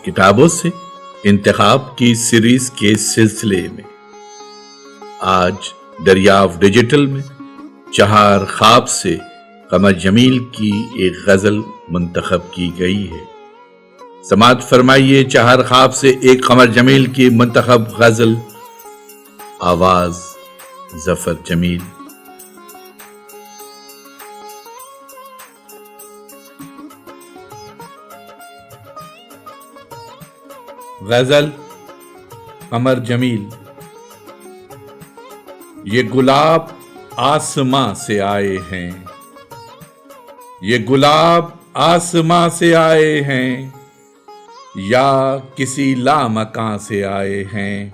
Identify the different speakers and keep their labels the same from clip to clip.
Speaker 1: کتابوں سے انتخاب کی سیریز کے سلسلے میں آج دریافت ڈیجیٹل میں چہار خواب سے قمر جمیل کی ایک غزل منتخب کی گئی ہے۔ سماعت فرمائیے چہار خواب سے ایک قمر جمیل کی منتخب غزل، آواز ظفر جمیل۔ غزل قمر جمیل۔ یہ گلاب آسماں سے آئے ہیں، یہ گلاب آسماں سے آئے ہیں، یا کسی لامکاں سے آئے ہیں۔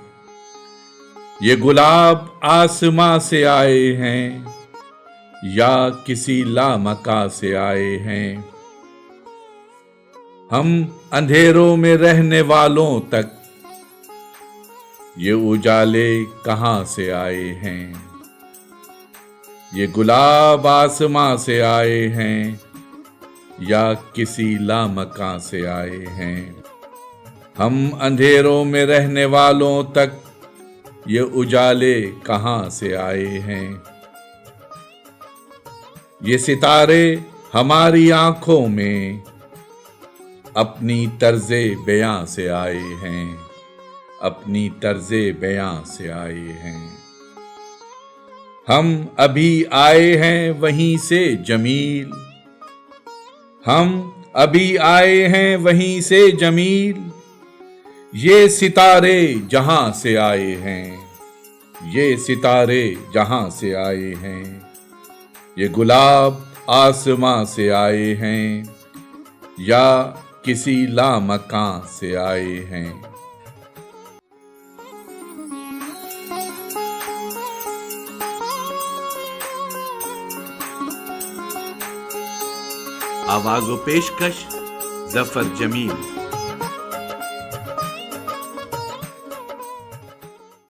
Speaker 1: یہ گلاب آسماں سے آئے ہیں، یا کسی لامکاں سے آئے ہیں۔ ہم اندھیروں میں رہنے والوں تک یہ اجالے کہاں سے آئے ہیں۔ یہ گلاب آسماں سے آئے ہیں، یا کسی لامکاں سے آئے ہیں۔ ہم اندھیروں میں رہنے والوں تک یہ اجالے کہاں سے آئے ہیں۔ یہ ستارے ہماری آنکھوں میں اپنی طرز بیاں سے آئے ہیں، اپنی طرز بیاں سے آئے ہیں۔ ہم ابھی آئے ہیں وہیں سے جمیل، ہم ابھی آئے ہیں وہیں سے جمیل، یہ ستارے جہاں سے آئے ہیں، یہ ستارے جہاں سے آئے ہیں۔ یہ گلاب آسماں سے آئے ہیں، یا کسی لامکاں سے آئے ہیں۔
Speaker 2: آواز و پیشکش ظفر جمیل۔